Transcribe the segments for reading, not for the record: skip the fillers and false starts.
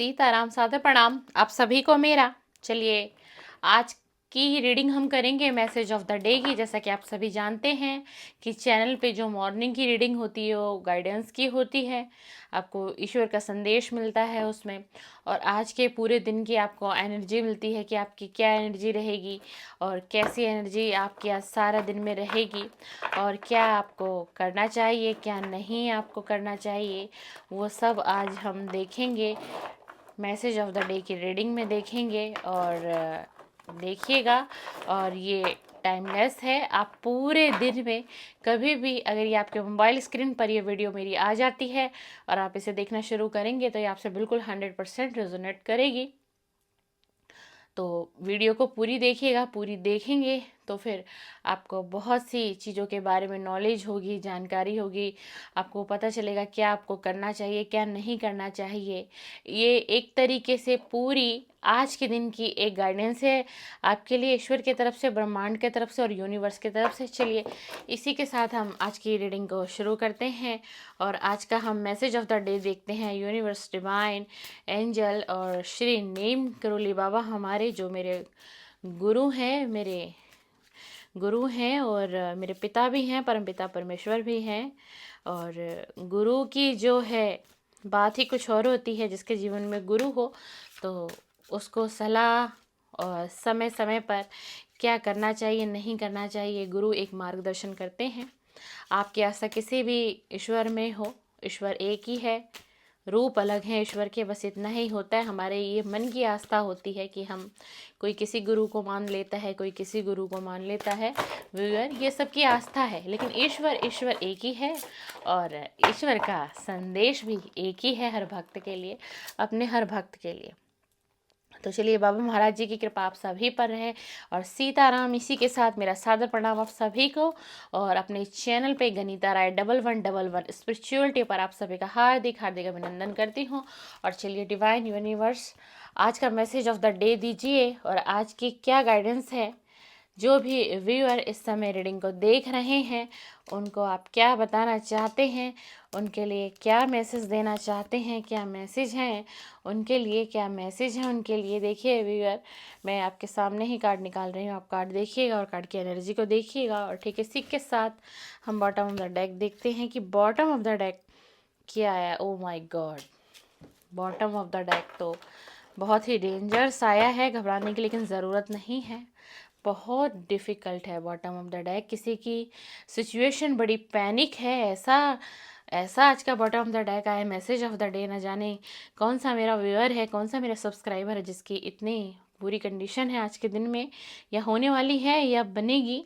सीताराम सादर प्रणाम आप सभी को मेरा। चलिए आज की रीडिंग हम करेंगे मैसेज ऑफ द डे की। जैसा कि आप सभी जानते हैं कि चैनल पे जो मॉर्निंग की रीडिंग होती है वो गाइडेंस की होती है, आपको ईश्वर का संदेश मिलता है उसमें, और आज के पूरे दिन की आपको एनर्जी मिलती है कि आपकी क्या एनर्जी रहेगी और कैसी एनर्जी आपकी आज सारा दिन में रहेगी और क्या आपको करना चाहिए क्या नहीं आपको करना चाहिए, वो सब आज हम देखेंगे। मैसेज ऑफ द डे की रीडिंग में देखेंगे और देखिएगा। और ये टाइमलेस है, आप पूरे दिन में कभी भी अगर ये आपके मोबाइल स्क्रीन पर ये वीडियो मेरी आ जाती है और आप इसे देखना शुरू करेंगे तो ये आपसे बिल्कुल 100% रेजोनेट करेगी। तो वीडियो को पूरी देखिएगा, पूरी देखेंगे तो फिर आपको बहुत सी चीज़ों के बारे में नॉलेज होगी, जानकारी होगी, आपको पता चलेगा क्या आपको करना चाहिए क्या नहीं करना चाहिए। ये एक तरीके से पूरी आज के दिन की एक गाइडेंस है आपके लिए, ईश्वर की तरफ से, ब्रह्मांड की तरफ से और यूनिवर्स की तरफ से। चलिए इसी के साथ हम आज की रीडिंग को शुरू करते हैं और आज का हम मैसेज ऑफ द डे देखते हैं। यूनिवर्स, डिवाइन, एंजल और श्री नीम करोली बाबा हमारे जो मेरे गुरु हैं, मेरे गुरु हैं और मेरे पिता भी हैं, परमपिता परमेश्वर भी हैं। और गुरु की जो है बात ही कुछ और होती है। जिसके जीवन में गुरु हो तो उसको सलाह और समय समय पर क्या करना चाहिए नहीं करना चाहिए, गुरु एक मार्गदर्शन करते हैं। आपकी आस्था किसी भी ईश्वर में हो, ईश्वर एक ही है, रूप अलग है ईश्वर के, बस इतना ही होता है। हमारे ये मन की आस्था होती है कि हम कोई किसी गुरु को मान लेता है, कोई किसी गुरु को मान लेता है। व्यूअर, ये सबकी आस्था है, लेकिन ईश्वर ईश्वर एक ही है और ईश्वर का संदेश भी एक ही है हर भक्त के लिए, अपने हर भक्त के लिए। तो चलिए बाबा महाराज जी की कृपा आप सभी पर रहे और सीताराम। इसी के साथ मेरा सादर प्रणाम आप सभी को और अपने चैनल पे गनीता राय 1111 स्पिरिचुअलिटी पर आप सभी का हार्दिक हार्दिक अभिनंदन करती हूँ। और चलिए डिवाइन यूनिवर्स आज का मैसेज ऑफ द डे दीजिए और आज की क्या गाइडेंस है। जो भी व्यूअर इस समय रीडिंग को देख रहे हैं उनको आप क्या बताना चाहते हैं, उनके लिए क्या मैसेज देना चाहते हैं, क्या मैसेज हैं उनके लिए, क्या मैसेज है उनके लिए। देखिए व्यूअर, मैं आपके सामने ही कार्ड निकाल रही हूँ, आप कार्ड देखिएगा और कार्ड की एनर्जी को देखिएगा। और ठीक इसी के साथ हम बॉटम ऑफ द डेक देखते हैं कि बॉटम ऑफ द डेक क्या आया। Oh my god, bottom of the deck तो बहुत ही डेंजरस आया है, घबराने की लेकिन ज़रूरत नहीं है। बहुत डिफ़िकल्ट है बॉटम ऑफ द डेक, किसी की सिचुएशन बड़ी पैनिक है, ऐसा ऐसा आज का बॉटम ऑफ द डेक आया मैसेज ऑफ द डे। न जाने कौन सा मेरा व्यूअर है, कौन सा मेरा सब्सक्राइबर है जिसकी इतनी बुरी कंडीशन है आज के दिन में, या होने वाली है या बनेगी।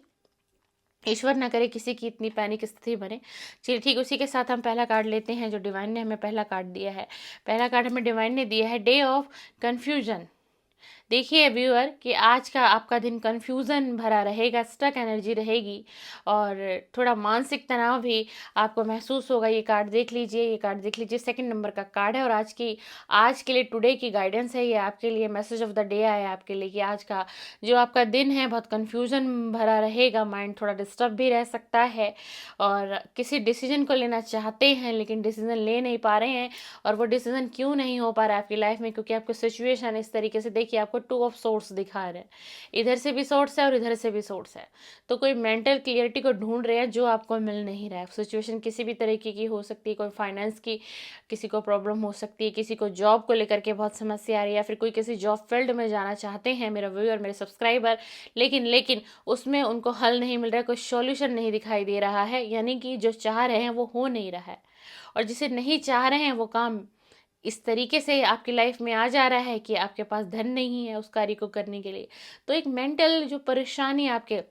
ईश्वर ना करे किसी की इतनी पैनिक स्थिति बने। चलिए ठीक उसी के साथ हम पहला कार्ड लेते हैं जो डिवाइन ने हमें पहला कार्ड दिया है। पहला कार्ड हमें डिवाइन ने दिया है डे ऑफ कन्फ्यूजन। देखिए व्यूअर कि आज का आपका दिन कन्फ्यूज़न भरा रहेगा, स्टक एनर्जी रहेगी और थोड़ा मानसिक तनाव भी आपको महसूस होगा। ये कार्ड देख लीजिए, ये कार्ड देख लीजिए, सेकंड नंबर का कार्ड है और आज के लिए टुडे की गाइडेंस है। ये आपके लिए मैसेज ऑफ द डे आया है आपके लिए कि आज का जो आपका दिन है बहुत कन्फ्यूज़न भरा रहेगा, माइंड थोड़ा डिस्टर्ब भी रह सकता है और किसी डिसीजन को लेना चाहते हैं लेकिन डिसीजन ले नहीं पा रहे हैं। और वो डिसीजन क्यों नहीं हो पा रहा है आपकी लाइफ में, क्योंकि आपको सिचुएशन इस तरीके से देखिए, आपको 2 ऑफ सोर्स दिखा रहे हैं, इधर से भी सोर्स है और इधर से भी सोर्स है। तो कोई मेंटल क्लियरिटी को ढूंढ रहे हैं जो आपको मिल नहीं रहा है। सिचुएशन किसी भी तरीके की हो सकती है, कोई फाइनेंस की किसी को प्रॉब्लम हो सकती है, किसी को जॉब को लेकर के बहुत समस्या आ रही है, या फिर कोई किसी जॉब फील्ड में जाना चाहते हैं मेरा व्यूअर, मेरे सब्सक्राइबर, लेकिन उसमें उनको हल नहीं मिल रहा है, कोई सॉल्यूशन नहीं दिखाई दे रहा है, यानी कि जो चाह रहे हैं वो हो नहीं रहा है और जिसे नहीं चाह रहे हैं वो काम इस तरीके से आपकी लाइफ में आ जा रहा है कि आपके पास धन नहीं है उस कार्य को करने के लिए। तो एक मेंटल जो परेशानी आपके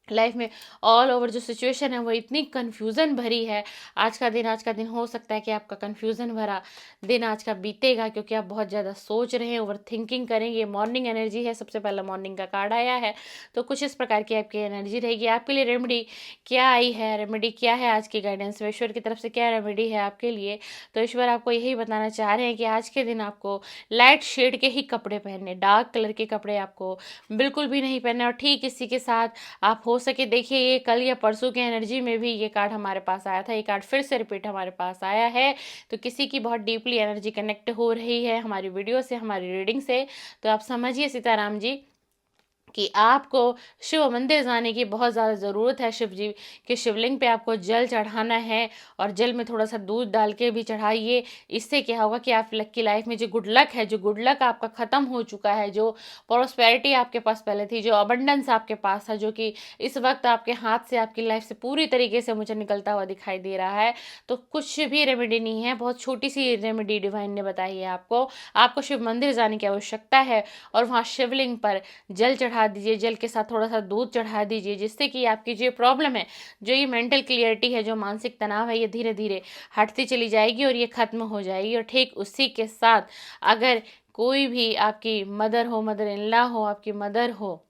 लाइफ में ऑल ओवर जो सिचुएशन है वो इतनी कन्फ्यूज़न भरी है। आज का दिन हो सकता है कि आपका कन्फ्यूज़न भरा दिन आज का बीतेगा, क्योंकि आप बहुत ज़्यादा सोच रहे हैं, ओवर थिंकिंग करेंगे। मॉर्निंग एनर्जी है, सबसे पहला मॉर्निंग का कार्ड आया है, तो कुछ इस प्रकार की आपकी एनर्जी रहेगी। आपके लिए रेमेडी क्या आई है, रेमेडी क्या है आज की गाइडेंस में, ईश्वर की तरफ से क्या रेमेडी है आपके लिए। तो ईश्वर आपको यही बताना चाह रहे हैं कि आज के दिन आपको लाइट शेड के ही कपड़े पहनने, डार्क कलर के कपड़े आपको बिल्कुल भी नहीं पहनने। और ठीक इसी के साथ आप हो सके देखिए, ये कल या परसों की एनर्जी में भी ये कार्ड हमारे पास आया था, ये कार्ड फिर से रिपीट हमारे पास आया है। तो किसी की बहुत डीपली एनर्जी कनेक्ट हो रही है हमारी वीडियो से, हमारी रीडिंग से। तो आप समझिए सीताराम जी कि आपको शिव मंदिर जाने की बहुत ज़्यादा ज़रूरत है। शिव जी के शिवलिंग पे आपको जल चढ़ाना है, और जल में थोड़ा सा दूध डाल के भी चढ़ाइए। इससे क्या होगा कि आप की लाइफ में जो गुड लक है, जो गुड लक आपका ख़त्म हो चुका है, जो प्रॉस्पेरिटी आपके पास पहले थी, जो अबंडेंस आपके पास था, जो कि इस वक्त आपके हाथ से, आपकी लाइफ से पूरी तरीके से मुझे निकलता हुआ दिखाई दे रहा है। तो कुछ भी रेमेडी नहीं है, बहुत छोटी सी रेमेडी डिवाइन ने बताई है आपको। आपको शिव मंदिर जाने की आवश्यकता है, और वहाँ शिवलिंग पर जल चढ़ा दीजिए, जल के साथ थोड़ा सा दूध चढ़ा दीजिए, जिससे कि आपकी जो प्रॉब्लम है, जो ये मेंटल क्लियरिटी है, जो मानसिक तनाव है, ये धीरे धीरे हटती चली जाएगी और ये खत्म हो जाएगी। और ठीक उसी के साथ अगर कोई भी आपकी मदर हो, मदर इन लॉ हो, आपकी मदर हो,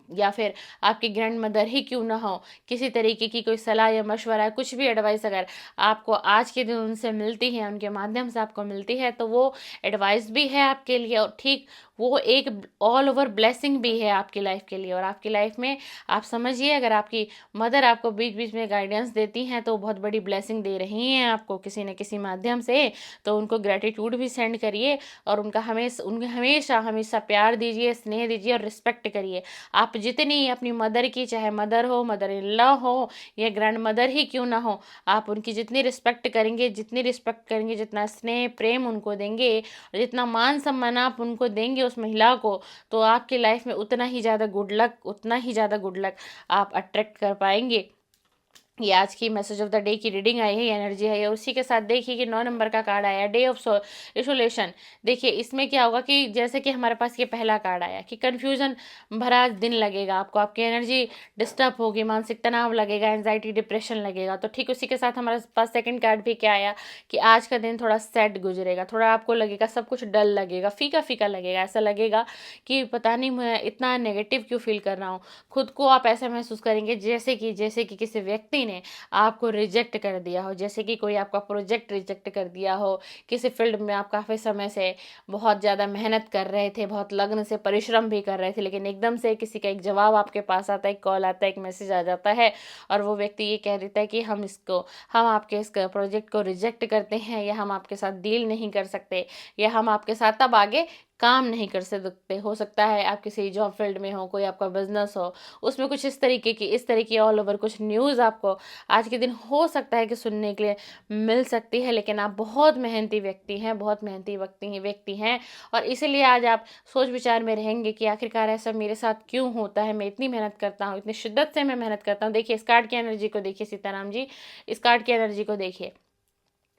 या फिर आपकी ग्रैंड मदर ही क्यों ना हो, किसी तरीके की कोई सलाह या मशवरा, कुछ भी एडवाइस अगर आपको आज के दिन उनसे मिलती है, उनके माध्यम से आपको मिलती है, तो वो एडवाइस भी है आपके लिए, और ठीक वो एक ऑल ओवर ब्लेसिंग भी है आपकी लाइफ के लिए। और आपकी लाइफ में आप समझिए, अगर आपकी मदर आपको बीच बीच में गाइडेंस देती हैं, तो बहुत बड़ी ब्लेसिंग दे रही हैं आपको किसी न किसी माध्यम से। तो उनको ग्रेटिट्यूड भी सेंड करिए, और उनके हमेशा हमेशा प्यार दीजिए, स्नेह दीजिए और रिस्पेक्ट करिए। आप जितनी अपनी मदर की, चाहे मदर हो, मदर इन लॉ हो, या ग्रैंड मदर ही क्यों ना हो, आप उनकी जितनी रिस्पेक्ट करेंगे, जितना स्नेह प्रेम उनको देंगे, और जितना मान सम्मान आप उनको देंगे उस महिला को, तो आपकी लाइफ में उतना ही ज़्यादा गुड लक आप अट्रैक्ट कर पाएंगे। ये आज की मैसेज ऑफ द डे की रीडिंग आई है, एनर्जी है। और उसी के साथ देखिए कि 9 नंबर का कार्ड आया, डे ऑफ इशोलेशन। देखिए इसमें क्या होगा कि जैसे कि हमारे पास ये पहला कार्ड आया कि कंफ्यूजन भरा दिन लगेगा आपको, आपकी एनर्जी डिस्टर्ब होगी, मानसिक तनाव लगेगा, एंजाइटी डिप्रेशन लगेगा। तो ठीक उसी के साथ हमारे पास सेकंड कार्ड भी क्या आया कि आज का दिन थोड़ा सैड गुजरेगा, थोड़ा आपको लगेगा सब कुछ डल लगेगा, फीका फीका लगेगा, ऐसा लगेगा कि पता नहीं मैं इतना नेगेटिव क्यों फील कर रहा हूँ। खुद को आप ऐसा महसूस करेंगे जैसे कि किसी व्यक्ति ने आपको रिजेक्ट कर दिया हो, जैसे कि कोई आपका प्रोजेक्ट रिजेक्ट कर दिया हो। किसी फील्ड में आप काफ़ी समय से बहुत ज़्यादा मेहनत कर रहे थे, बहुत लगन से परिश्रम भी कर रहे थे, लेकिन एकदम से किसी का एक जवाब आपके पास आता है, एक कॉल आता है, एक मैसेज आ जाता है, और वो व्यक्ति ये कह देता है कि हम आपके इस प्रोजेक्ट को रिजेक्ट करते हैं, या हम आपके साथ डील नहीं कर सकते, या हम आपके साथ तब आगे काम नहीं कर सकते। हो सकता है आप किसी जॉब फील्ड में हो, कोई आपका बिजनेस हो, उसमें कुछ इस तरह की ऑल ओवर कुछ न्यूज़ आपको आज के दिन हो सकता है कि सुनने के लिए मिल सकती है। लेकिन आप बहुत मेहनती व्यक्ति हैं, बहुत मेहनती व्यक्ति हैं, और इसीलिए आज आप सोच विचार में रहेंगे कि आखिरकार ऐसा मेरे साथ क्यों होता है, मैं इतनी मेहनत करता हूँ, इतनी शिद्दत से मैं मेहनत करता हूँ। देखिए इस कार्ड की एनर्जी को देखिए सीताराम जी, इस कार्ड की एनर्जी को देखिए,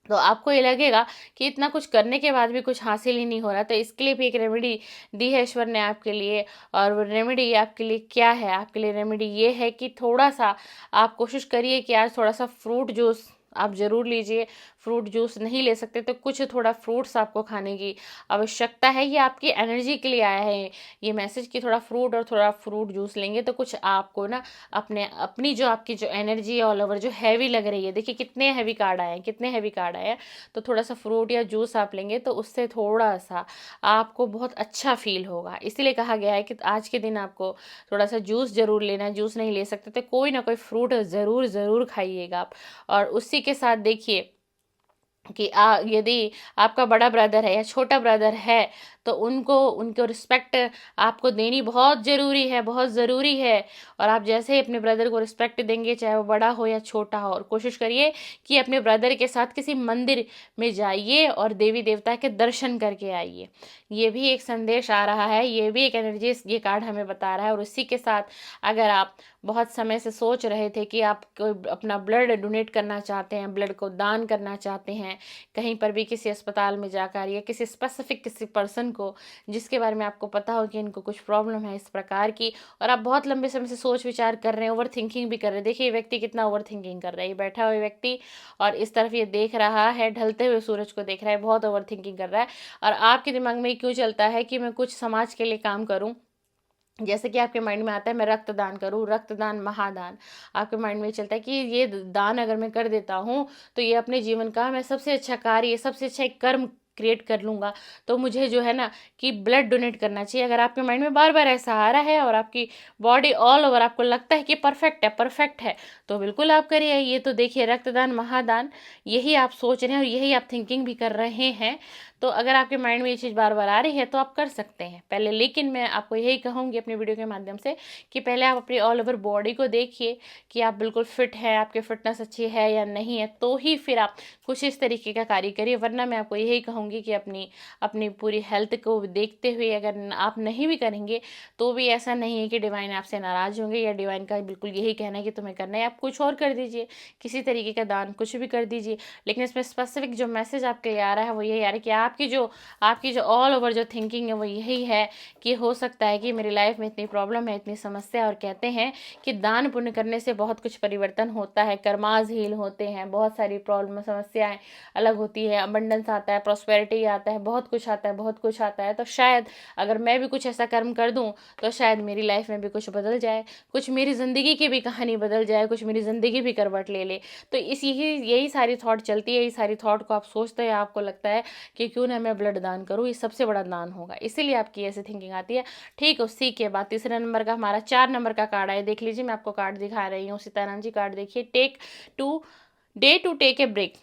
तो आपको ये लगेगा कि इतना कुछ करने के बाद भी कुछ हासिल ही नहीं हो रहा। तो इसके लिए भी एक रेमेडी दी है ईश्वर ने आपके लिए, और वो रेमेडी आपके लिए क्या है, आपके लिए रेमेडी ये है कि थोड़ा सा आप कोशिश करिए कि आज थोड़ा सा फ्रूट जूस आप ज़रूर लीजिए। फ्रूट जूस नहीं ले सकते तो कुछ थोड़ा फ्रूट्स आपको खाने की आवश्यकता है। ये आपकी एनर्जी के लिए आया है ये मैसेज कि थोड़ा फ्रूट और थोड़ा फ्रूट जूस लेंगे तो कुछ आपको ना अपनी जो आपकी जो एनर्जी है ऑल ओवर जो हैवी लग रही है, देखिए कितने हैवी कार्ड आए हैं, कितने हैवी कार्ड आए हैं। तो थोड़ा सा फ्रूट या जूस आप लेंगे तो उससे थोड़ा सा आपको बहुत अच्छा फील होगा। इसीलिए कहा गया है कि आज के दिन आपको थोड़ा सा जूस जरूर लेना है। जूस नहीं ले सकते तो कोई ना कोई फ्रूट ज़रूर ज़रूर खाइएगा आप। और उसी के साथ देखिए कि यदि आपका बड़ा ब्रदर है या छोटा ब्रदर है तो उनको रिस्पेक्ट आपको देनी बहुत ज़रूरी है, बहुत ज़रूरी है। और आप जैसे ही अपने ब्रदर को रिस्पेक्ट देंगे, चाहे वो बड़ा हो या छोटा हो, और कोशिश करिए कि अपने ब्रदर के साथ किसी मंदिर में जाइए और देवी देवता के दर्शन करके आइए। ये भी एक संदेश आ रहा है, ये भी एक एनर्जी ये कार्ड हमें बता रहा है। और उसी के साथ अगर आप बहुत समय से सोच रहे थे कि आप अपना ब्लड डोनेट करना चाहते हैं, ब्लड को दान करना चाहते हैं कहीं पर भी, किसी अस्पताल में जाकर, या किसी स्पेसिफिक किसी पर्सन को जिसके बारे में आपको पता हो कि इनको कुछ प्रॉब्लम है इस प्रकार की, और आप बहुत लंबे समय से सोच विचार कर रहे हैं, ओवर थिंकिंग भी कर रहे हैं। देखिए ये व्यक्ति कितना ओवर थिंकिंग कर रहा है, ये बैठा हुआ व्यक्ति और इस तरफ ये देख रहा है, ढलते हुए सूरज को देख रहा है, बहुत ओवर थिंकिंग कर रहा है। और आपके दिमाग में क्यों चलता है कि मैं कुछ समाज के लिए काम करूं, जैसे कि आपके माइंड में आता है मैं रक्तदान करूं, रक्तदान महादान। आपके माइंड में चलता है कि ये दान अगर मैं कर देता हूं तो ये अपने जीवन का मैं सबसे अच्छा कार्य, सबसे अच्छा एक कर्म क्रिएट कर लूँगा, तो मुझे जो है ना कि ब्लड डोनेट करना चाहिए। अगर आपके माइंड में बार बार ऐसा आ रहा है और आपकी बॉडी ऑल ओवर आपको लगता है कि परफेक्ट है, तो बिल्कुल आप करिए। ये तो देखिए रक्तदान महादान, यही आप सोच रहे हैं और यही आप थिंकिंग भी कर रहे हैं। तो अगर आपके माइंड में ये चीज़ बार बार आ रही है तो आप कर सकते हैं पहले। लेकिन मैं आपको यही कहूँगी अपनी वीडियो के माध्यम से कि पहले आप अपनी ऑल ओवर बॉडी को देखिए कि आप बिल्कुल फिट है, आपकी फिटनेस अच्छी है या नहीं है, तो ही फिर आप कुछ इस तरीके का कार्य करिए। वरना मैं आपको यही कहूँगी कि अपनी अपनी पूरी हेल्थ को देखते हुए अगर आप नहीं भी करेंगे तो भी ऐसा नहीं है कि डिवाइन आपसे नाराज़ होंगे या डिवाइन का बिल्कुल यही कहना है कि तुम्हें करना है। आप कुछ और कर दीजिए, किसी तरीके का दान कुछ भी कर दीजिए, लेकिन इसमें स्पेसिफिक जो मैसेज आपके लिए आ रहा है वो यही आ रहा है कि आपकी जो ऑल ओवर जो थिंकिंग है वो यही है कि हो सकता है कि मेरी लाइफ में इतनी प्रॉब्लम है, इतनी समस्या। और कहते हैं कि दान पुण्य करने से बहुत कुछ परिवर्तन होता है, कर्माज हील होते हैं, बहुत सारी प्रॉब्लम समस्याएं अलग होती है, अबंडेंस आता है, प्रॉस्पेरिटी आता है, बहुत कुछ आता है, बहुत कुछ आता है। तो शायद अगर मैं भी कुछ ऐसा कर्म कर दूं तो शायद मेरी लाइफ में भी कुछ बदल जाए, कुछ मेरी ज़िंदगी की भी कहानी बदल जाए, कुछ मेरी ज़िंदगी भी करवट ले ले। तो इस यही सारी थॉट चलती है, यही सारी थॉट को आप सोचते हैं, आपको लगता है कि क्यों ना मैं ब्लड दान करूँ, ये सबसे बड़ा दान होगा, इसीलिए आपकी ऐसी थिंकिंग आती है। ठीक है, उसी के बाद तीसरे नंबर का हमारा 4 नंबर का कार्ड है। देख लीजिए, मैं आपको कार्ड दिखा रही हूँ। सीताराम जी कार्ड देखिए, टू टेक ए ब्रेक।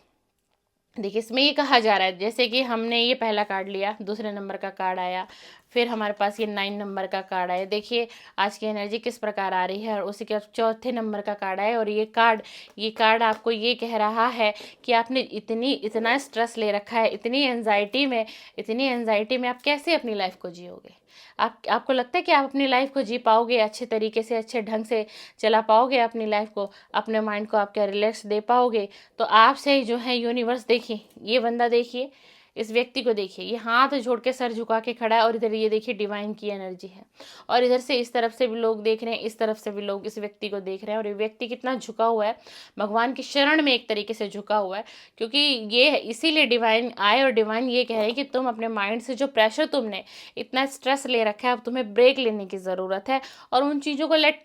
देखिए इसमें ये कहा जा रहा है, जैसे कि हमने ये पहला कार्ड लिया, दूसरे नंबर का कार्ड आया, फिर हमारे पास ये 9 नंबर का कार्ड आया। देखिए आज की एनर्जी किस प्रकार आ रही है। और उसी के चौथे नंबर का कार्ड आया और ये कार्ड आपको ये कह रहा है कि आपने इतना स्ट्रेस ले रखा है, इतनी एंजाइटी में आप कैसे अपनी लाइफ को जियोगे। आपको लगता है कि आप अपनी लाइफ को जी पाओगे अच्छे तरीके से, अच्छे ढंग से चला पाओगे अपनी लाइफ को, अपने माइंड को आप क्या रिलैक्स दे पाओगे। तो आपसे जो है यूनिवर्स, देखिए ये बंदा, देखिए इस व्यक्ति को देखिए, ये हाथ जोड़ के सर झुका के खड़ा है और इधर ये देखिए डिवाइन की एनर्जी है। और इधर से इस तरफ से भी लोग देख रहे हैं, इस तरफ से भी लोग इस व्यक्ति को देख रहे हैं। और ये व्यक्ति कितना झुका हुआ है, भगवान की शरण में एक तरीके से झुका हुआ है। क्योंकि ये इसीलिए डिवाइन आए और डिवाइन ये कह रहे हैं कि तुम अपने माइंड से जो प्रेशर, तुमने इतना स्ट्रेस ले रखा है, अब तुम्हें ब्रेक लेने की ज़रूरत है। और उन चीज़ों को लेट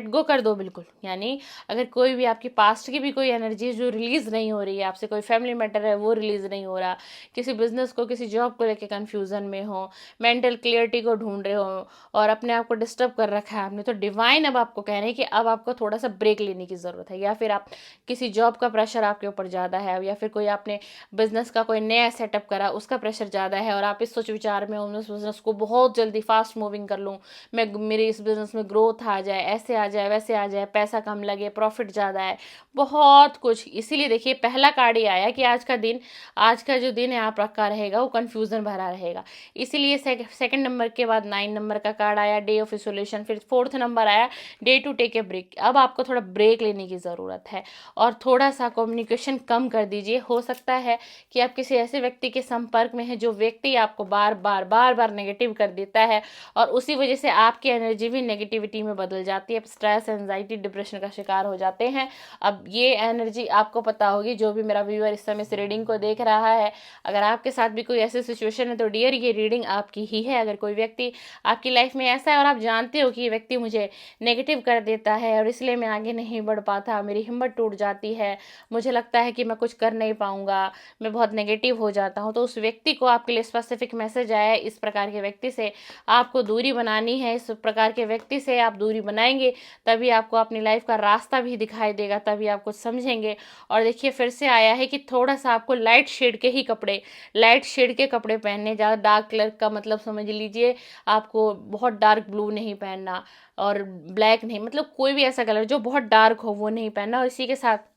गो कर दो बिल्कुल। यानी अगर कोई भी आपकी पास्ट की भी कोई एनर्जी है जो रिलीज़ नहीं हो रही है, आपसे कोई फैमिली मैटर है वो रिलीज़ नहीं हो रहा, किसी बिजनेस को, किसी जॉब को लेके कंफ्यूजन में हो, मेंटल क्लियरिटी को ढूंढ रहे हो और अपने आप को डिस्टर्ब कर रखा है आपने, तो डिवाइन अब आपको कह रहे हैं कि अब आपको थोड़ा सा ब्रेक लेने की ज़रूरत है। या फिर आप किसी जॉब का प्रेशर आपके ऊपर ज़्यादा है, या फिर कोई आपने बिजनेस का कोई नया सेटअप करा, उसका प्रेशर ज़्यादा है और आप इस सोच विचार में हो उस बिजनेस को बहुत जल्दी फास्ट मूविंग कर लूँ, मैं मेरे इस बिजनेस में ग्रोथ आ जाए, ऐसे आ जाए, वैसे आ जाए, पैसा कम लगे, प्रॉफिट ज़्यादा है, बहुत कुछ। इसीलिए देखिए पहला कार्ड ही आया कि आज का जो दिन है आपका रहेगा वो कन्फ्यूज़न भरा रहेगा। इसीलिए सेकंड नंबर के बाद 9 नंबर का कार्ड आया, डे ऑफ इसोलेशन। फिर फोर्थ नंबर आया, day to take a break. अब आपको थोड़ा ब्रेक लेने की ज़रूरत है और थोड़ा सा कम्युनिकेशन कम कर दीजिए। हो सकता है कि आप किसी ऐसे व्यक्ति के संपर्क में हैं जो व्यक्ति आपको बार बार नेगेटिव कर देता है और उसी वजह से आपकी एनर्जी भी नेगेटिविटी में बदल जाती है, आप स्ट्रेस, एंजाइटी, डिप्रेशन का शिकार हो जाते हैं। अब ये एनर्जी आपको पता होगी, जो भी मेरा व्यूअर इस समय इस रीडिंग को देख रहा है, अगर आपके साथ भी कोई ऐसी सिचुएशन है तो डियर ये रीडिंग आपकी ही है। अगर कोई व्यक्ति आपकी लाइफ में ऐसा है और आप जानते हो कि ये व्यक्ति मुझे नेगेटिव कर देता है और इसलिए मैं आगे नहीं बढ़ पाता, मेरी हिम्मत टूट जाती है, मुझे लगता है कि मैं कुछ कर नहीं पाऊंगा, मैं बहुत नेगेटिव हो जाता हूँ, तो उस व्यक्ति को आपके लिए स्पेसिफिक मैसेज आया है, इस प्रकार के व्यक्ति से आपको दूरी बनानी है। इस प्रकार के व्यक्ति से आप दूरी बनाएंगे तभी आपको अपनी लाइफ का रास्ता भी दिखाई देगा, तभी आप कुछ समझेंगे। और देखिए फिर से आया है कि थोड़ा सा आपको लाइट शेड के कपड़े पहनने, ज़्यादा डार्क कलर का मतलब समझ लीजिए, आपको बहुत डार्क ब्लू नहीं पहनना और ब्लैक नहीं, मतलब कोई भी ऐसा कलर जो बहुत डार्क हो वो नहीं पहनना। और इसी के साथ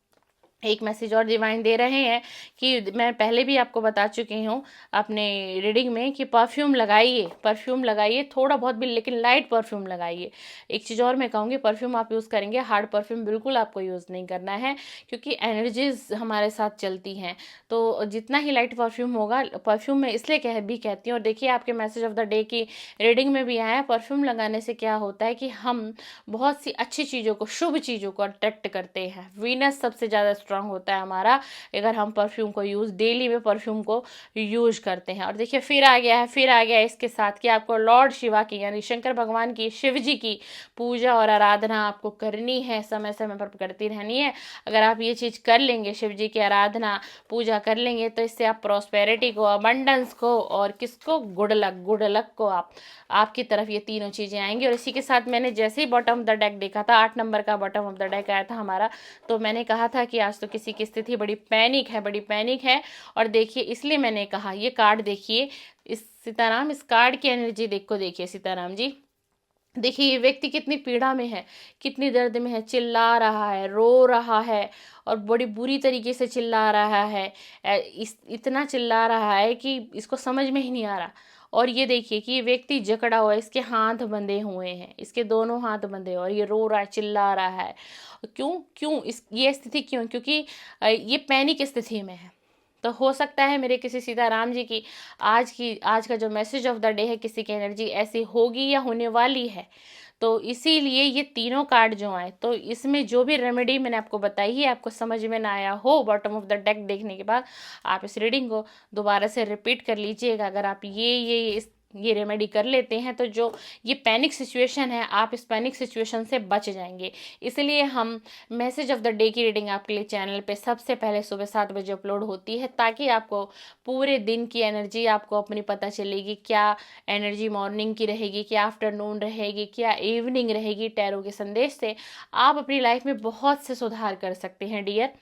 एक मैसेज और डिवाइन दे रहे हैं कि मैं पहले भी आपको बता चुकी हूँ अपने रीडिंग में कि परफ्यूम लगाइए थोड़ा बहुत भी, लेकिन लाइट परफ्यूम लगाइए। एक चीज़ और मैं कहूँगी, परफ्यूम आप यूज़ करेंगे, हार्ड परफ्यूम बिल्कुल आपको यूज़ नहीं करना है क्योंकि एनर्जीज हमारे साथ चलती हैं। तो जितना ही लाइट परफ्यूम होगा, परफ्यूम में इसलिए कहती हूँ। और देखिए आपके मैसेज ऑफ द डे की रीडिंग में भी आया, परफ्यूम लगाने से क्या होता है कि हम बहुत सी अच्छी चीज़ों को, शुभ चीज़ों को अट्रैक्ट करते हैं। वीनस सबसे ज़्यादा स्ट्रांग होता है हमारा अगर हम परफ्यूम को डेली में परफ्यूम को यूज करते हैं। और देखिए फिर आ गया है इसके साथ कि आपको लॉर्ड शिवा की यानी शंकर भगवान की, शिव जी की पूजा और आराधना आपको करनी है, समय समय पर करती रहनी है। अगर आप ये चीज़ कर लेंगे, शिव जी की आराधना पूजा कर लेंगे, तो इससे आप प्रॉस्पेरिटी को, अबंडेंस को और किसको, गुड लक को आपकी तरफ ये तीनों चीज़ें आएंगी। और इसी के साथ मैंने जैसे ही बॉटम ऑफ द डेक देखा था, 8 नंबर का बॉटम ऑफ द डेक आया था हमारा, तो मैंने कहा था कि आज तो किसी की स्थिति बड़ी पैनिक है। और देखिए इसलिए मैंने कहा, ये कार्ड देखिए, इस सीताराम, इस कार्ड की एनर्जी देखिए सीताराम जी, देखिए ये व्यक्ति कितनी पीड़ा में है, कितनी दर्द में है, चिल्ला रहा है, रो रहा है और बड़ी बुरी तरीके से चिल्ला रहा है। इतना चिल्ला रहा है कि इसको समझ में ही नहीं आ रहा। और ये देखिए कि ये व्यक्ति जकड़ा हुआ है, इसके हाथ बंधे हुए हैं, इसके दोनों हाथ बंधे, और ये रो रहा है, चिल्ला रहा है। क्यों ये स्थिति क्यों? क्योंकि ये पैनिक स्थिति में है। तो हो सकता है मेरे किसी सीताराम जी की आज का जो मैसेज ऑफ द डे है, किसी की एनर्जी ऐसी होगी या होने वाली है। तो इसीलिए ये तीनों कार्ड जो आए, तो इसमें जो भी रेमेडी मैंने आपको बताई है, आपको समझ में ना आया हो बॉटम ऑफ द डेक देखने के बाद, आप इस रीडिंग को दोबारा से रिपीट कर लीजिएगा। अगर आप ये रेमेडी कर लेते हैं, तो जो ये पैनिक सिचुएशन है, आप इस पैनिक सिचुएशन से बच जाएंगे। इसलिए हम मैसेज ऑफ द डे की रीडिंग आपके लिए चैनल पे सबसे पहले सुबह 7 बजे अपलोड होती है, ताकि आपको पूरे दिन की एनर्जी आपको अपनी पता चलेगी, क्या एनर्जी मॉर्निंग की रहेगी, क्या आफ्टरनून रहेगी, क्या इवनिंग रहेगी। टैरो के संदेश से आप अपनी लाइफ में बहुत से सुधार कर सकते हैं डियर।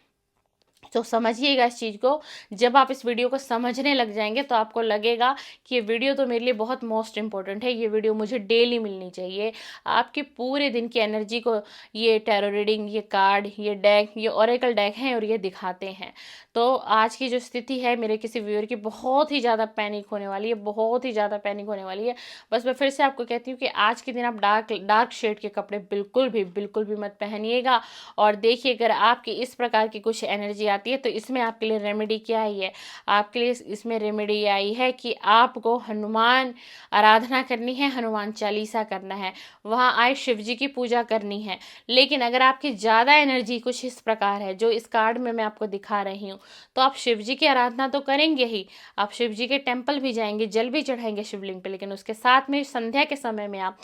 तो समझिएगा इस चीज़ को। जब आप इस वीडियो को समझने लग जाएंगे, तो आपको लगेगा कि ये वीडियो तो मेरे लिए बहुत मोस्ट इंपॉर्टेंट है, ये वीडियो मुझे डेली मिलनी चाहिए। आपके पूरे दिन की एनर्जी को ये टैरो रीडिंग, ये कार्ड, ये डेक, ये ओरेकल डेक हैं और ये दिखाते हैं। तो आज की जो स्थिति है मेरे किसी व्यूअर की, बहुत ही ज़्यादा पैनिक होने वाली है, बहुत ही ज़्यादा पैनिक होने वाली है। बस मैं फिर से आपको कहती हूँ कि आज के दिन आप डार्क शेड के कपड़े बिल्कुल भी मत पहनिएगा। और देखिए, अगर आपकी इस प्रकार की कुछ एनर्जी आती है, तो इसमें आपके लिए रेमेडी क्या आई है? आपके लिए इसमें रेमेडी आई है कि आपको हनुमान आराधना करनी है, हनुमान चालीसा करना है, वहाँ आए शिव जी की पूजा करनी है। लेकिन अगर आपकी ज़्यादा एनर्जी कुछ इस प्रकार है, जो इस कार्ड में मैं आपको दिखा रही हूँ, तो आप शिव जी की आराधना तो करेंगे ही, आप शिव जी के टेम्पल भी जाएंगे, जल भी चढ़ाएंगे शिवलिंग पे, लेकिन उसके साथ में संध्या के समय में आप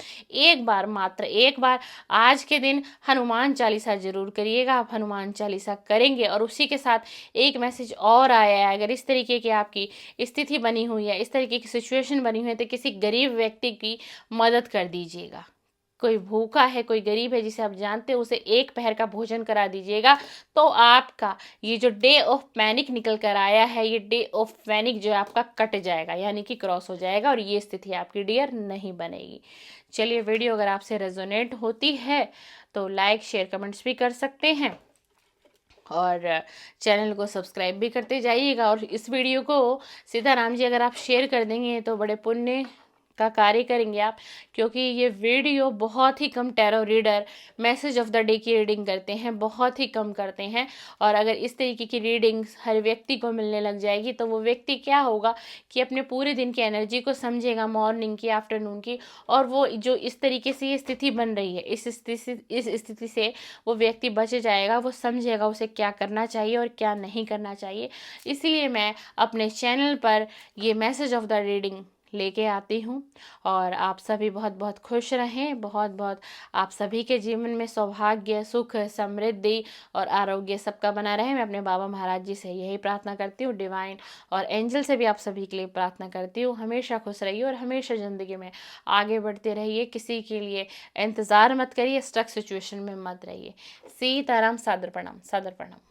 मात्र एक बार आज के दिन हनुमान चालीसा जरूर करिएगा। आप हनुमान चालीसा करेंगे, और उसी के साथ एक मैसेज और आया है, अगर इस तरीके की आपकी स्थिति बनी हुई है, इस तरीके की सिचुएशन बनी हुई है, तो किसी गरीब व्यक्ति की मदद कर दीजिएगा। कोई भूखा है, कोई गरीब है जिसे आप जानते हो, उसे एक पहर का भोजन करा दीजिएगा। तो आपका ये जो डे ऑफ पैनिक निकल कर आया है, ये डे ऑफ पैनिक जो है आपका कट जाएगा, यानी कि क्रॉस हो जाएगा, और ये स्थिति आपकी डियर नहीं बनेगी। चलिए, वीडियो अगर आपसे रेजोनेट होती है तो लाइक, शेयर, कमेंट्स भी कर सकते हैं, और चैनल को सब्सक्राइब भी करते जाइएगा। और इस वीडियो को सीताराम जी अगर आप शेयर कर देंगे, तो बड़े पुण्य का कार्य करेंगे आप, क्योंकि ये वीडियो बहुत ही कम tarot reader message of the day की रीडिंग करते हैं, बहुत ही कम करते हैं। और अगर इस तरीके की रीडिंग हर व्यक्ति को मिलने लग जाएगी, तो वो व्यक्ति क्या होगा कि अपने पूरे दिन की एनर्जी को समझेगा, मॉर्निंग की, आफ्टरनून की, और वो जो इस तरीके से ये स्थिति बन रही है, इस स्थिति से वो व्यक्ति बच जाएगा, वो समझेगा उसे क्या करना चाहिए और क्या नहीं करना चाहिए। इसलिए मैं अपने चैनल पर ये मैसेज ऑफ द रीडिंग लेके आती हूँ। और आप सभी बहुत बहुत खुश रहें, बहुत बहुत आप सभी के जीवन में सौभाग्य, सुख, समृद्धि और आरोग्य सबका बना रहे। मैं अपने बाबा महाराज जी से यही प्रार्थना करती हूँ, डिवाइन और एंजल से भी आप सभी के लिए प्रार्थना करती हूँ। हमेशा खुश रहिए और हमेशा ज़िंदगी में आगे बढ़ते रहिए, किसी के लिए इंतज़ार मत करिए, स्टक सिचुएशन में मत रहिए। सीताराम, सादर प्रणाम, सादर प्रणाम।